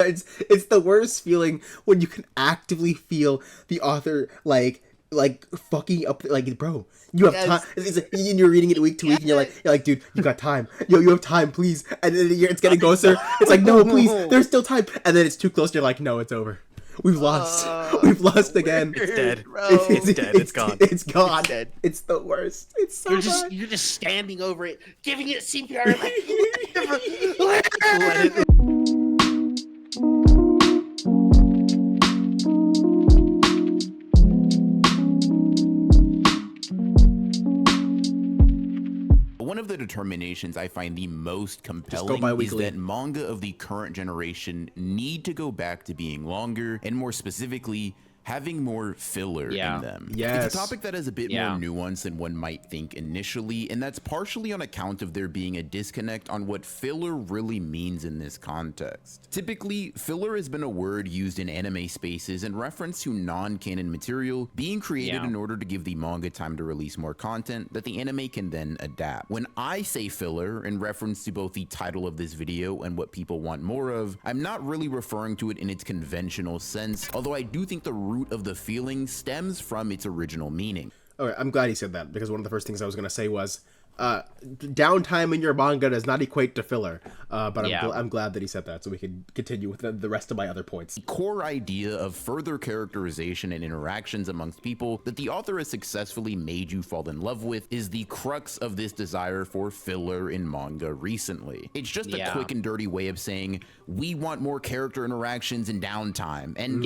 it's the worst feeling when you can actively feel the author like fucking up, like, bro, you have time. And you're reading it week to week, and you're like, dude, you got time. Yo, you have time, please. And then it's getting closer. It's like, no, please, there's still time. And then it's too close. And you're like, no, it's over. We've lost. We've lost again. It's dead. It's dead. It's gone. It's gone. It's dead. It's the worst. It's so bad. You're just standing over it, giving it CPR. Let it One of the determinations I find the most compelling is bi-weekly. that manga of the current generation need to go back to being longer, and more specifically, having more filler in them. Yes. It's a topic that has a bit more nuance than one might think initially, and that's partially on account of there being a disconnect on what filler really means in this context. Typically, filler has been a word used in anime spaces in reference to non-canon material being created in order to give the manga time to release more content that the anime can then adapt. When I say filler in reference to both the title of this video and what people want more of, I'm not really referring to it in its conventional sense, although I do think the root of the feeling stems from its original meaning. Okay, I'm glad he said that, because one of the first things I was going to say was downtime in your manga does not equate to filler, but I'm glad that he said that, so we can continue with the rest of my other points. The core idea of further characterization and interactions amongst people that the author has successfully made you fall in love with is the crux of this desire for filler in manga recently. It's just a quick and dirty way of saying, we want more character interactions and downtime. And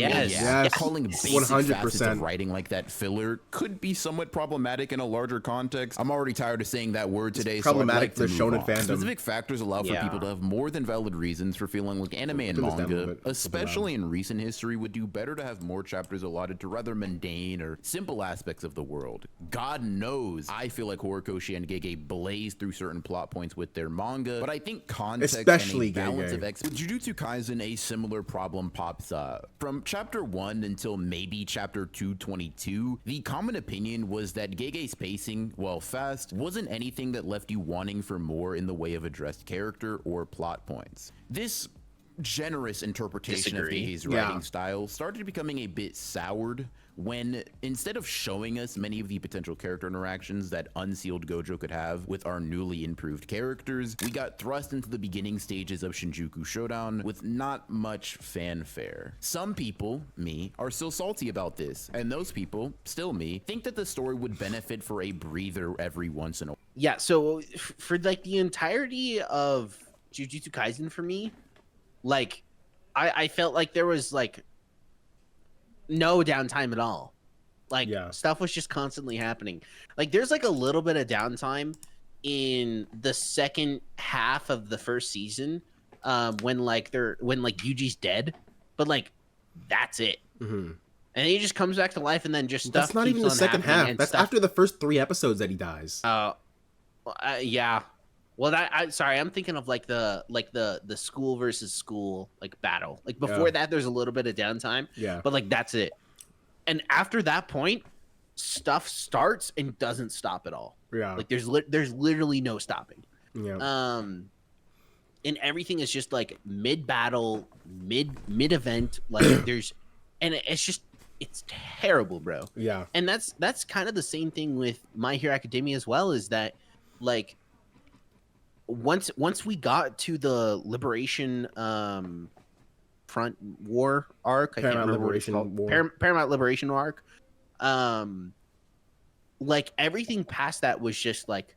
calling basic 100%. facets of writing like that filler could be somewhat problematic in a larger context. I'm already tired of saying that word today, it's problematic so I'd like to for move shonen on. fandom. Specific factors allow for people to have more than valid reasons for feeling like anime and manga, especially in recent history, would do better to have more chapters allotted to rather mundane or simple aspects of the world. God knows I feel like Horikoshi and Gege blaze through certain plot points with their manga, but I think context Especially and a balance Gege. of with Jujutsu Kaisen, a similar problem pops up. From chapter 1 until maybe chapter 222, the common opinion was that Gege's pacing, while fast, wasn't anything that left you wanting for more in the way of addressed character or plot points. This generous interpretation of Gege's writing style started becoming a bit soured when, instead of showing us many of the potential character interactions that unsealed Gojo could have with our newly improved characters, we got thrust into the beginning stages of Shinjuku Showdown with not much fanfare. Some people, me, are still salty about this, and those people, still me, think that the story would benefit for a breather every once in a while. Yeah, so for like the entirety of Jujutsu Kaisen for me, like I felt like there was like no downtime at all. Like stuff was just constantly happening. Like there's like a little bit of downtime in the second half of the first season, when Yuji's dead, but like that's it. And he just comes back to life, and then just stuff. That's not even the second half. That's after the first 3 episodes that he dies. Yeah. Well, sorry, I'm thinking of like the school versus school like battle. Like before that, there's a little bit of downtime. Yeah. But like that's it. And after that point, stuff starts and doesn't stop at all. Yeah. Like there's literally no stopping. Yeah. And everything is just like mid battle, mid event. Like it's terrible, bro. Yeah. And that's kind of the same thing with My Hero Academia as well. Is that like once we got to the Liberation Front War arc, Paramount Liberation War. Paramount Liberation arc, like everything past that was just like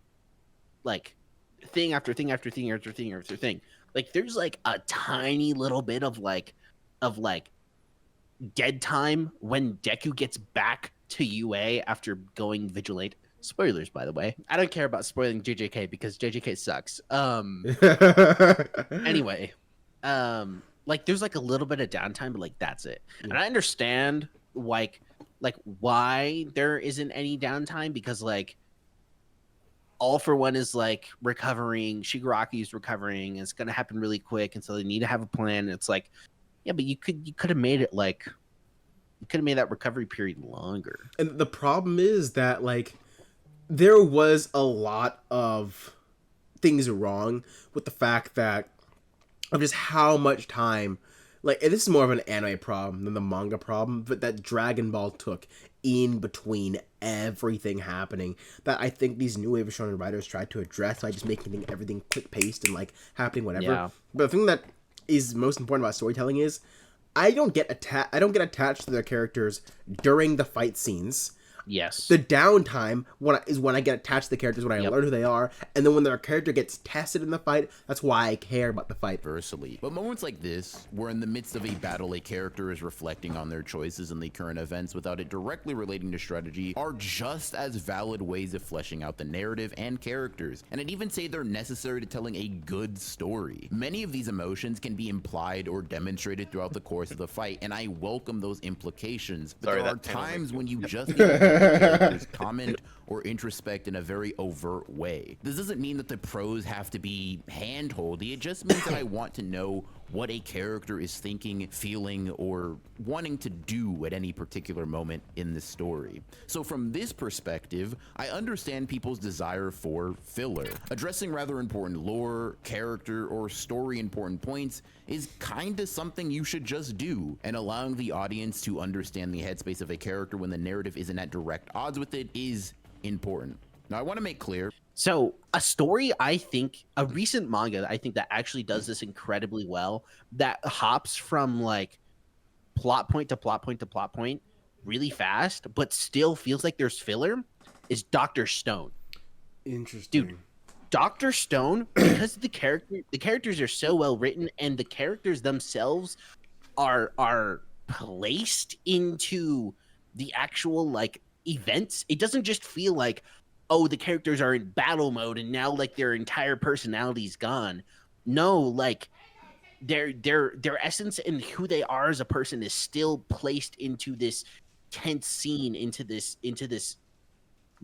thing after thing after thing after thing after thing. Like there's like a tiny little bit of dead time when Deku gets back to UA after going Vigilante. Spoilers, by the way. I don't care about spoiling JJK because JJK sucks. Anyway, like there's like a little bit of downtime, but like that's it. And I understand like why there isn't any downtime, because like All For One is like recovering, Shigaraki's recovering, and it's gonna happen really quick, and so they need to have a plan. And it's like, yeah, but you could have made it like you could have made that recovery period longer. And the problem is that like there was a lot of things wrong with the fact that of just how much time like, and this is more of an anime problem than the manga problem, but that Dragon Ball took in between everything happening, that I think these new wave of shonen writers tried to address by just making everything quick paced and like happening whatever. Yeah. But the thing that is most important about storytelling is I don't get attached to their characters during the fight scenes. Yes. The downtime is when I get attached to the characters, when I learn who they are, and then when their character gets tested in the fight, that's why I care about the fight. Versely. But moments like this, where in the midst of a battle a character is reflecting on their choices in the current events without it directly relating to strategy, are just as valid ways of fleshing out the narrative and characters, and I'd even say they're necessary to telling a good story. Many of these emotions can be implied or demonstrated throughout the course of the fight, and I welcome those implications, but there are times when you just get characters comment or introspect in a very overt way. This doesn't mean that the prose have to be hand-holdy, it just means that I want to know what a character is thinking, feeling, or wanting to do at any particular moment in the story. So from this perspective, I understand people's desire for filler. Addressing rather important lore, character, or story important points is kinda something you should just do, and allowing the audience to understand the headspace of a character when the narrative isn't at direct odds with it is important. Now I want to make clear, So a story, I think, a recent manga, I think that actually does this incredibly well, that hops from like plot point to plot point to plot point really fast, but still feels like there's filler, is Dr. Stone. Interesting. Dude, Dr. Stone, because the characters are so well written, and the characters themselves are placed into the actual like events. It doesn't just feel like, oh, the characters are in battle mode and now like their entire personality's gone. No, like their essence and who they are as a person is still placed into this tense scene, into this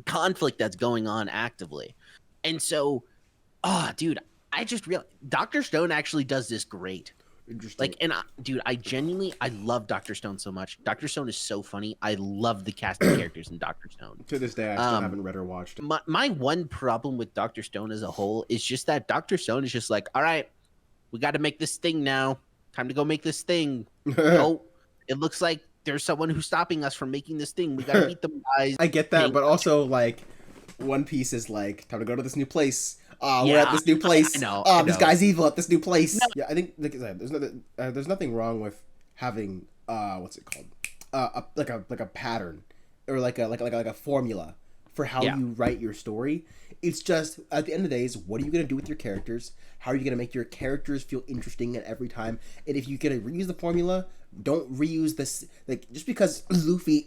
conflict that's going on actively. And so, dude, I just realized Dr. Stone actually does this great. Interesting. Like, and I love Dr. Stone so much. Dr. Stone is so funny. I love the cast of characters in Dr. Stone. To this day, I still haven't read or watched it. My one problem with Dr. Stone as a whole is just that Dr. Stone is just like, all right, we got to make this thing now. Time to go make this thing. Oh, it looks like there's someone who's stopping us from making this thing. We got to beat them guys. I get that, but also, like, One Piece is like, time to go to this new place. We're at this new place. I know. This guy's evil at this new place. No. Yeah, I think like I said, there's nothing wrong with having what's it called? Like a pattern or like a formula for how you write your story. It's just at the end of the day is what are you gonna do with your characters? How are you gonna make your characters feel interesting at every time? And if you're gonna reuse the formula, don't reuse this. Like just because Luffy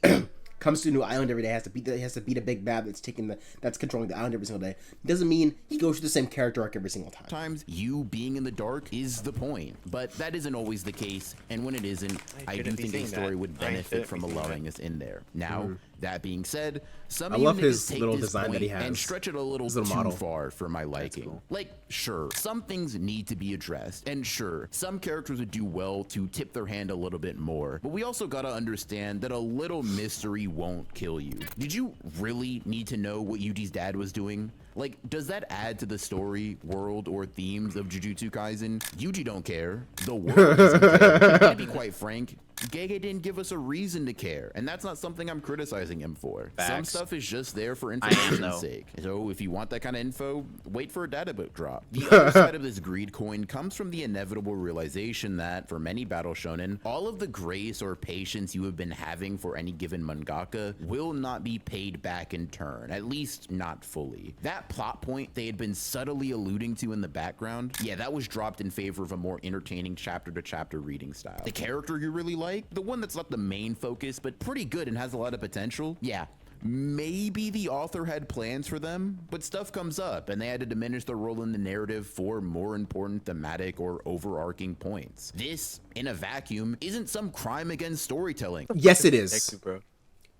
comes to a new island every day, has to beat a big bad that's controlling the island every single day, doesn't mean he goes through the same character arc every single time. Sometimes you being in the dark is the point, but that isn't always the case, and when it isn't, I do think a story would benefit from allowing us in there. Now, that being said, some I of you love niggas his take little this design that point he has. and stretch it a little His little too model. far for my liking. Cool. Like, sure, some things need to be addressed, and sure, some characters would do well to tip their hand a little bit more, but we also gotta understand that a little mystery won't kill you. Did you really need to know what Yuji's dad was doing? Like, does that add to the story, world, or themes of Jujutsu Kaisen? Yuji don't care. The world doesn't care. To be quite frank, Gege didn't give us a reason to care, and that's not something I'm criticizing him for. Facts. Some stuff is just there for information's though. sake. So if you want that kind of info, wait for a data book drop. The other side of this greed coin comes from the inevitable realization that, for many battle shonen, all of the grace or patience you have been having for any given mangaka will not be paid back in turn, at least not fully. That plot point they had been subtly alluding to in the background, yeah, that was dropped in favor of a more entertaining chapter-to-chapter reading style. The character you really like, the one that's not the main focus, but pretty good and has a lot of potential, yeah, maybe the author had plans for them, but stuff comes up and they had to diminish their role in the narrative for more important thematic or overarching points. This, in a vacuum, isn't some crime against storytelling. Yes, it is. Bro.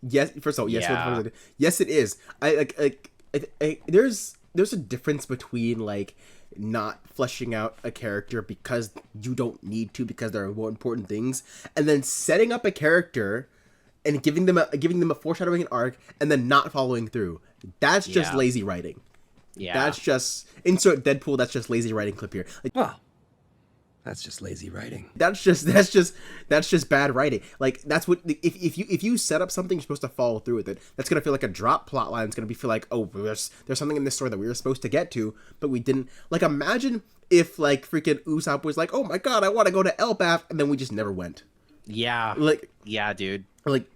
Yes, first of all, yes, Yeah. yes, it is. There's a difference between like not fleshing out a character because you don't need to, because there are more important things, and then setting up a character and giving them a foreshadowing an arc and then not following through. That's just Yeah. lazy writing. Yeah. That's just insert Deadpool. That's just lazy writing clip here. Like, Well, That's just lazy writing. That's just bad writing. Like that's what if you set up something, you're supposed to follow through with it. That's gonna feel like a drop plot line. It's gonna feel like, oh, there's something in this story that we were supposed to get to, but we didn't. Like imagine if like freaking Usopp was like, oh my god, I want to go to Elbaf, and then we just never went. Yeah. Like yeah, dude. Like.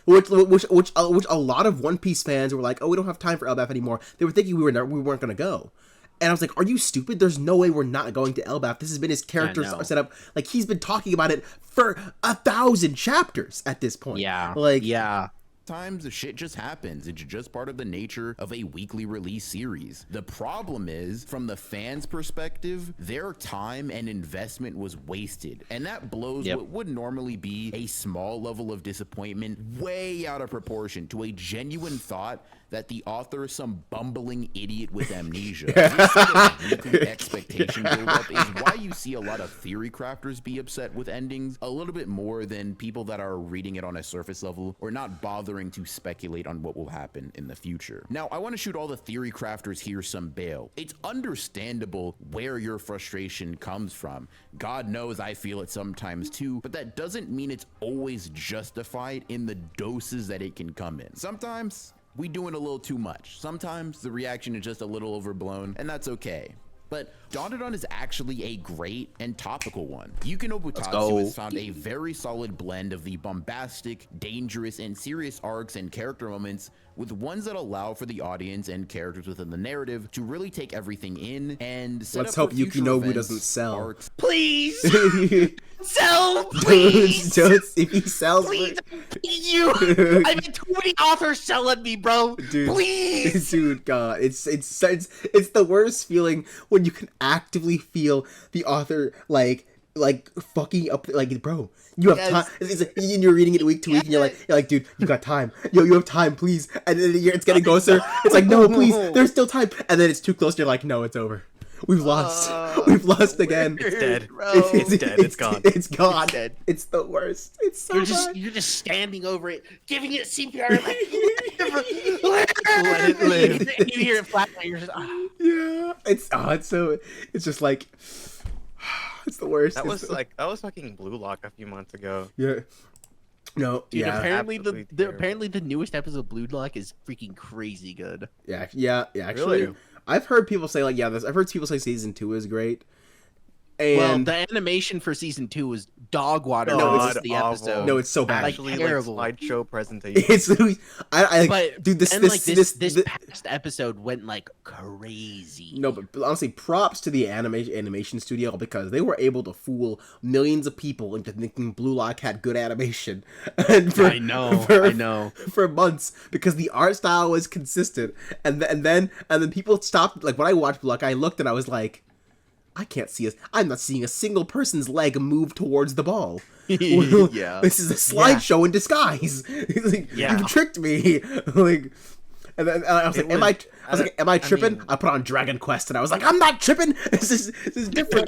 Which a lot of One Piece fans were like, oh, we don't have time for Elbaf anymore. They were thinking we weren't gonna go. And I was like, are you stupid? There's no way we're not going to Elbaf. This has been his character set up. Like, he's been talking about it for 1,000 chapters at this point. Yeah. Like, yeah. Times the shit just happens. It's just part of the nature of a weekly release series. The problem is, from the fans' perspective, their time and investment was wasted. And that blows what would normally be a small level of disappointment way out of proportion to a genuine thought that the author is some bumbling idiot with amnesia. This sort of weekly expectation buildup is why you see a lot of theory crafters be upset with endings a little bit more than people that are reading it on a surface level or not bothering to speculate on what will happen in the future. Now, I want to shoot all the theory crafters here some bail. It's understandable where your frustration comes from. God knows I feel it sometimes too, but that doesn't mean it's always justified in the doses that it can come in. Sometimes we doing a little too much. Sometimes the reaction is just a little overblown, and that's okay. But Dandadan is actually a great and topical one. Yuki no Butatsu has found a very solid blend of the bombastic, dangerous, and serious arcs and character moments with ones that allow for the audience and characters within the narrative to really take everything in and set let's up hope Yuki no Bu doesn't sell. Arcs. Please sell, please. If he sells, please, you. I've had too many authors selling me, bro. Dude, please, dude, God, it's the worst feeling when you can actively feel the author like fucking up. Like, bro, you have time. And you're reading it week to week, and you're like, dude, you got time. Yo, you have time, please. And then it's getting closer. It's like, no, please, there's still time. And then it's too close. And you're like, no, it's over. We've lost. We've lost again. It's dead. bro. It's dead. It's gone. It's gone. It's dead. It's the worst. It's so bad. You're just standing over it, giving it CPR. Like, Let it live. And you hear it flat. And you're just, Yeah. It's just like it's the worst. That was fucking Blue Lock a few months ago. Yeah. No. dude, yeah. apparently Absolutely apparently the newest episode of Blue Lock is freaking crazy good. Yeah. Actually, Really? I've heard people say like, I've heard people say season 2 is great. And Well, the animation for season 2 was dog water. No, No, it's the episode. no, it's so bad. Actually, terrible. like slideshow presentation. It's literally, I But dude, this past episode went like crazy. No, but honestly, props to the animation studio because they were able to fool millions of people into thinking Blue Lock had good animation. And I know. for months because the art style was consistent, and then people stopped. Like when I watched Blue Lock, I looked and I was like, I'm not seeing a single person's leg move towards the ball. Yeah. This is a slideshow in disguise. Like, Yeah. you tricked me. Like, and then I was like, am I tripping? mean- I put on Dragon Quest and I was like, I'm not tripping. This is different.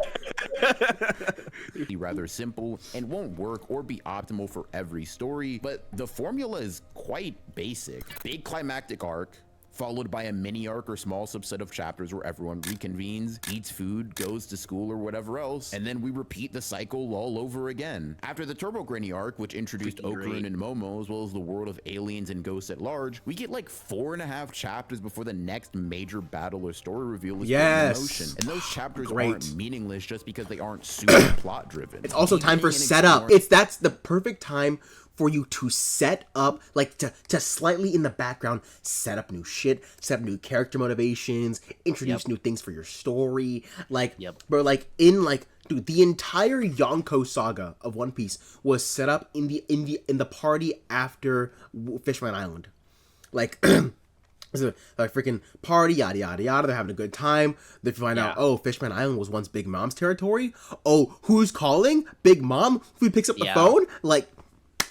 Be rather simple and won't work or be optimal for every story, but the formula is quite basic. Big climactic arc, followed by a mini arc or small subset of chapters where everyone reconvenes, eats food, goes to school or whatever else, and then we repeat the cycle all over again. After the Turbo Granny arc, which introduced Okarun and Momo, as well as the world of aliens and ghosts at large, we get like 4.5 chapters before the next major battle or story reveal is put in motion. And those chapters aren't meaningless just because they aren't super plot driven. It's also time for setup. That's the perfect time for you to set up, like to slightly in the background, set up new shit, set up new character motivations, introduce new things for your story. Like, bro, like dude, the entire Yonko saga of One Piece was set up in the party after Fishman Island. Like, it's a freaking party, yada yada yada. They're having a good time. They find out, oh, Fishman Island was once Big Mom's territory. Oh, who's calling? Big Mom? Who picks up the phone? Like,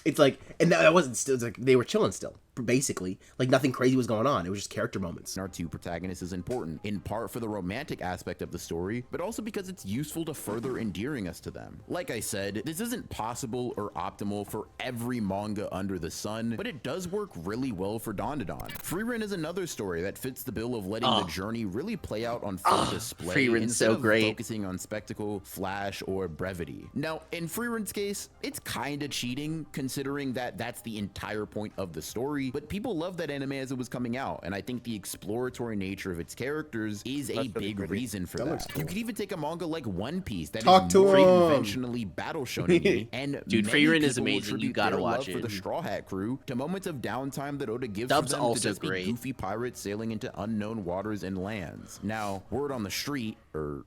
it's like, and that wasn't still. It's like they were chilling still. basically. Like, nothing crazy was going on. It was just character moments. Our two protagonists is important, in part for the romantic aspect of the story, but also because it's useful to further endearing us to them. Like I said, this isn't possible or optimal for every manga under the sun, but it does work really well for Dandadan. Frieren is another story that fits the bill of letting the journey really play out on full display Frieren's instead so of great. focusing on spectacle, flash, or brevity. Now, in Frieren's case, it's kinda cheating, considering that that's the entire point of the story, but people loved that anime as it was coming out, and I think the exploratory nature of its characters is a big reason for that. You could even take a manga like One Piece that Talk is to more him. conventionally battle shonen, and Dude, many Frieren is people amazing. attribute You gotta their watch love for it. the Straw Hat crew to moments of downtime that Oda gives Dub's for them also to just great. be goofy pirates sailing into unknown waters and lands. Now, word on the street, or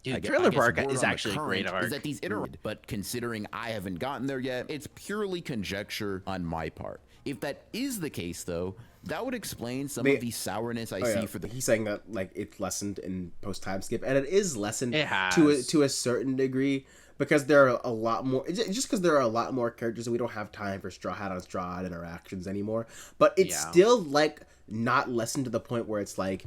Dude, I guess Thriller Bark word is on the actually a great current arc. is that these but considering I haven't gotten there yet, it's purely conjecture on my part. If that is the case, though, that would explain some of the sourness I see for the. He's saying that like it's lessened in post time skip, and it is lessened It to a certain degree because there are a lot more. Just because there are a lot more characters, and we don't have time for Straw Hat on Straw Hat interactions anymore. But it's still like not lessened to the point where it's like,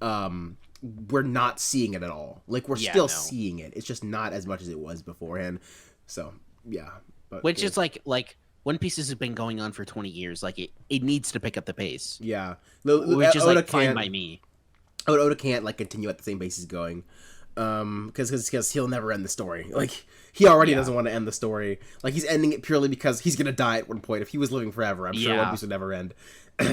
we're not seeing it at all. Like we're still seeing it. It's just not as much as it was beforehand. So yeah, but Which is like One Piece has been going on for 20 years. Like it needs to pick up the pace. yeah, Which is Oda like fine can't- by me. Oda can't like continue at the same pace he's going, because he'll never end the story. Like he already doesn't want to end the story. Like he's ending it purely because he's gonna die at one point. If he was living forever, I'm sure One Piece would never end.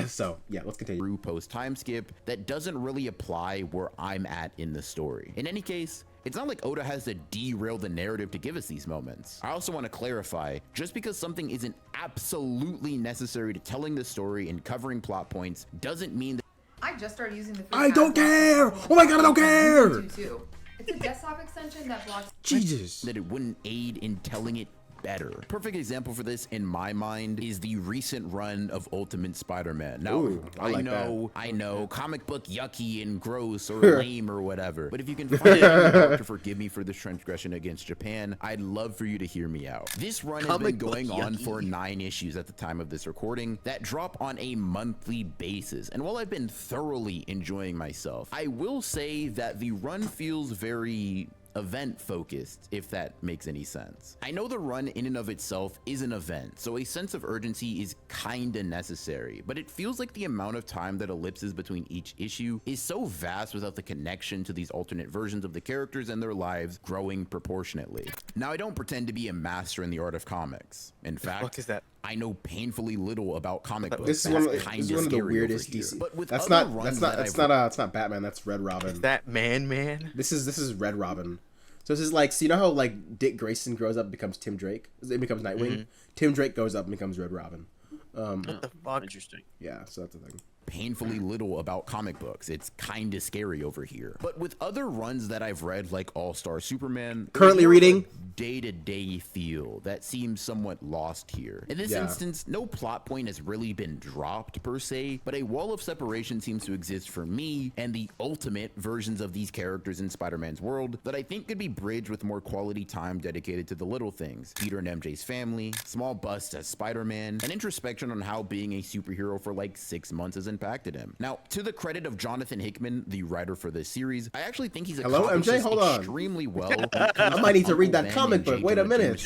So yeah, let's continue. Through post time skip that doesn't really apply where I'm at in the story. In any case, it's not like Oda has to derail the narrative to give us these moments. I also want to clarify, just because something isn't absolutely necessary to telling the story and covering plot points doesn't mean that I just started using the. I don't care! Oh my god, I don't care! It's a desktop extension that blocks. Jesus. that it wouldn't aid in telling it better. Perfect example for this in my mind is the recent run of Ultimate Spider-Man. Now, Ooh, I like I know, comic book yucky and gross or lame or whatever, but if you can find anyone to forgive me for this transgression against Japan, I'd love for you to hear me out. This run has been Comic book going on yucky. for 9 issues at the time of this recording that drop on a monthly basis, and while I've been thoroughly enjoying myself, I will say that the run feels very event focused, if that makes any sense. I know the run in and of itself is an event, so a sense of urgency is kinda necessary, but it feels like the amount of time that ellipses between each issue is so vast without the connection to these alternate versions of the characters and their lives growing proportionately. Now, I don't pretend to be a master in the art of comics. In fact, fuck is that? I know painfully little about comic books. This is That's one of kinda the scary weirdest over here. DC. But with That's other not runs that's that not I've it's not Batman. That's Red Robin. Is that man? This is Red Robin. So this is like, so you know how like Dick Grayson grows up and becomes Tim Drake? It becomes Nightwing. Tim Drake goes up and becomes Red Robin. What the fuck? Interesting. Yeah, so that's the thing. Painfully little about comic books. It's kinda scary over here. But with other runs that I've read, like All-Star Superman, Currently reading? day-to-day feel that seems somewhat lost here. In this instance, no plot point has really been dropped per se, but a wall of separation seems to exist for me and the ultimate versions of these characters in Spider-Man's world that I think could be bridged with more quality time dedicated to the little things. Peter and MJ's family, small busts as Spider-Man, and introspection on how being a superhero for like 6 months has impacted him. Now, to the credit of Jonathan Hickman, the writer for this series, I actually think he's Hello, accomplished MJ? this Hold on. extremely well. I might need to read that comic book. Wait a minute.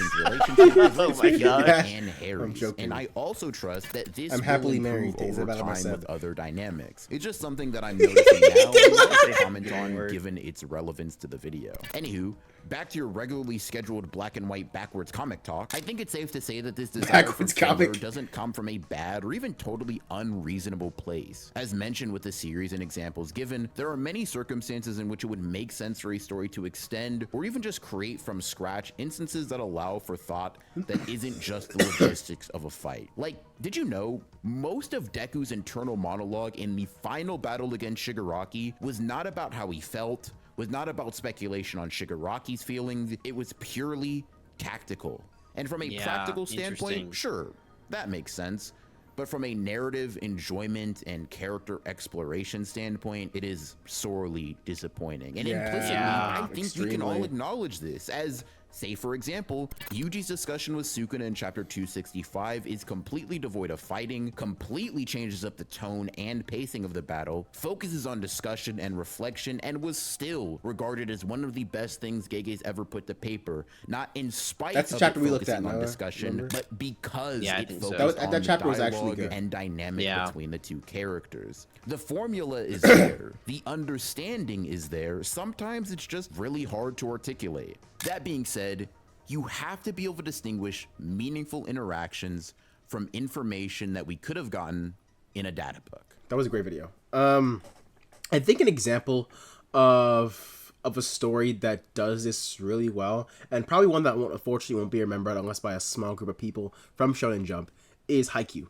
Oh my god. And Harry's. I'm joking. And I also trust that this I'm happily will married, improve Taser, over that I time said. with other dynamics. It's just something that I'm noticing now and want to comment on Word. given its relevance to the video. Anywho, back to your regularly scheduled black and white backwards comic talk. I think it's safe to say that this desire Backwards for filler comic. doesn't come from a bad or even totally unreasonable place. As mentioned with the series and examples given, there are many circumstances in which it would make sense for a story to extend or even just create from scratch instances that allow for thought that isn't just the logistics of a fight. Like, did you know most of Deku's internal monologue in the final battle against Shigaraki was not about how he felt, was not about speculation on Shigaraki's feelings, it was purely tactical. And from a Yeah, practical interesting. standpoint, sure, that makes sense. But from a narrative enjoyment and character exploration standpoint, it is sorely disappointing. And Yeah, implicitly, I think we can all extremely. acknowledge this as Say, for example, Yuji's discussion with Sukuna in chapter 265 is completely devoid of fighting, completely changes up the tone and pacing of the battle, focuses on discussion and reflection, and was still regarded as one of the best things Gege's ever put to paper, not in spite That's the of chapter it we looked at, focusing on Noah, discussion, remember? but because Yeah, I it think so. focused That on chapter the was actually dialogue good. and dynamic Yeah. between the two characters. The formula is there, the understanding is there, sometimes it's just really hard to articulate. That being said, you have to be able to distinguish meaningful interactions from information that we could have gotten in a data book. That was a great video. I think an example of a story that does this really well, and probably one that unfortunately won't be remembered unless by a small group of people from Shonen Jump, is Haikyuu.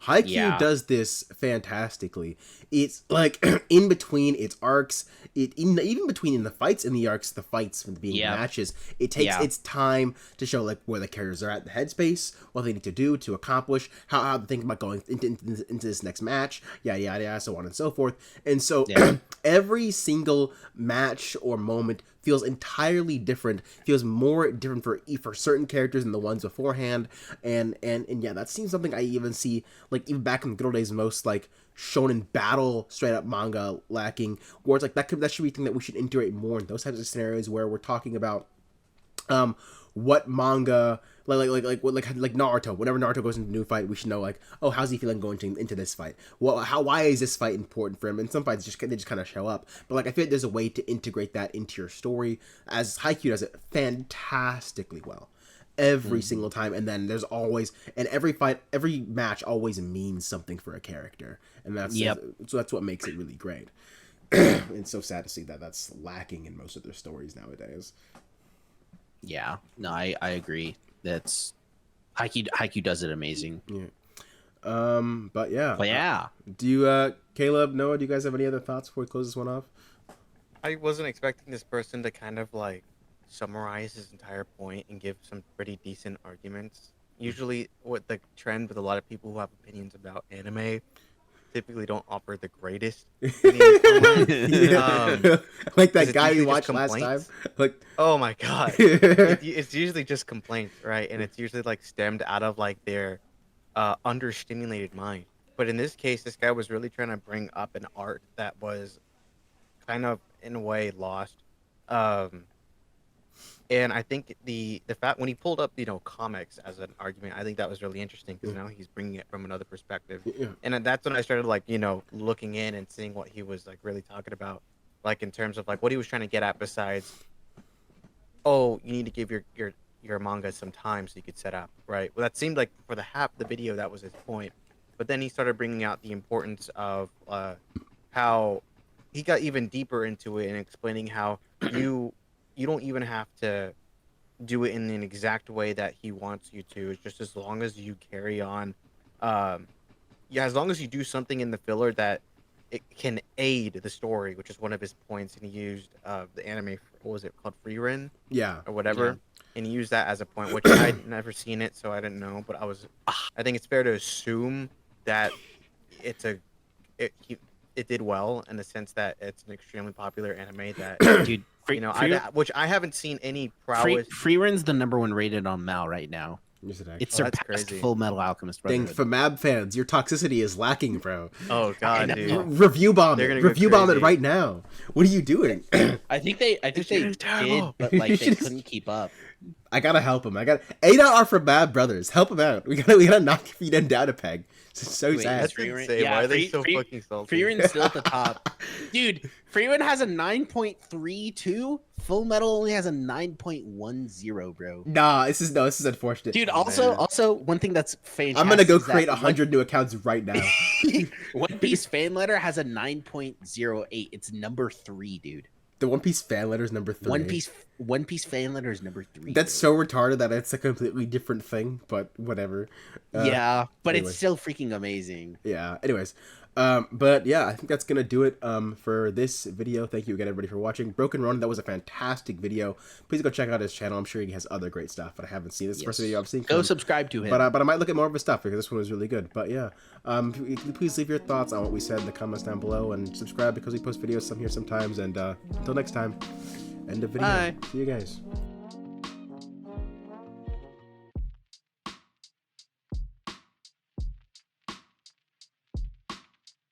Haikyuu Yeah. does this fantastically. It's like in between its arcs, even between in the fights in the arcs, the fights from being Yeah. matches, it takes Yeah. its time to show like where the characters are at, the headspace, what they need to do to accomplish, how they think about going into this next match, yada yada yada, so on and so forth. And so Yeah. every single match or moment feels entirely different, feels more different for certain characters than the ones beforehand, and yeah, that seems something I even see like even back in the good old days, most like shonen battle straight up manga lacking, where it's like that should be a thing that we should integrate more in those types of scenarios where we're talking about what manga like Naruto. Whenever Naruto goes into a new fight, we should know like, oh, how's he feeling going into this fight? Well, why is this fight important for him? And some fights they just kind of show up. But like I feel like there's a way to integrate that into your story, as Haikyuu does it fantastically well every single time. And then there's always, and every match always means something for a character, and that's so that's what makes it really great. It's so sad to see that that's lacking in most of their stories nowadays. Yeah, no, I agree. That's Haikyuu does it amazing. But yeah. But yeah, Do you, Caleb, Noah, do you guys have any other thoughts before we close this one off? I wasn't expecting this person to kind of like summarize his entire point and give some pretty decent arguments. Usually, what the trend with a lot of people who have opinions about anime typically don't offer the greatest opinions online. Like that it's guy we usually watched just last time. complaints. Like, Oh my god. It's usually just complaints, right? And it's usually like stemmed out of like their understimulated mind. But in this case, this guy was really trying to bring up an art that was kind of in a way lost. And I think the fact when he pulled up, comics as an argument, I think that was really interesting because now he's bringing it from another perspective. yeah. And then that's when I started like, looking in and seeing what he was like really talking about, like in terms of like what he was trying to get at besides, oh, you need to give your manga some time so you could set up, right? Well, that seemed like for the half of the video, that was his point. But then he started bringing out the importance of how he got even deeper into it and explaining how you don't even have to do it in an exact way that he wants you to. It's just as long as you carry on, as long as you do something in the filler that it can aid the story, which is one of his points. And he used the anime, what was it called, Freerun Yeah. or whatever, and he used that as a point, which I'd never seen it, so I didn't know. But I think it's fair to assume that it did well in the sense that it's an extremely popular anime that dude, which I haven't seen any prowess. Freerun's the #1 rated on Mal right now. Yes, it It actually. that's surpassed crazy. Full Metal Alchemist Dang, Brotherhood. for Mab fans, your toxicity is lacking, bro. Oh god, dude. Review bomb They're it. gonna go Review bomb it crazy. right now. What are you doing? I think they shit did, is terrible. but like they shit is- couldn't keep up. I gotta help him. A are for Mab brothers. Help him out. We gotta knock feet and down a peg. It's so Wait, sad. That's Freerun- insane. yeah, Why are they Free- so Free- fucking salty? Freerun's still at the top. Dude, Freerun has a 9.32. Full Metal only has a 9.10, bro. Nah, this is unfortunate. Dude, man. also one thing that's fantastic. I'm gonna go is that create 100 new accounts right now. One Piece fan letter has a 9.08. It's number 3, dude. The One Piece fan letter is number 3. One Piece fan letter is number 3. That's so retarded that it's a completely different thing, but whatever. Yeah, but anyway. it's still freaking amazing. Yeah. Anyways, but yeah, I think that's gonna do it for this video. Thank you again, everybody, for watching. Broken Ronin, that was a fantastic video. Please go check out his channel. I'm sure he has other great stuff, but I haven't seen this. Is the first video I've seen. Go from him. subscribe to him. But I might look at more of his stuff because this one was really good. But yeah, please leave your thoughts on what we said in the comments down below, and subscribe because we post videos some here sometimes. And until next time, end of video. Bye. See you guys.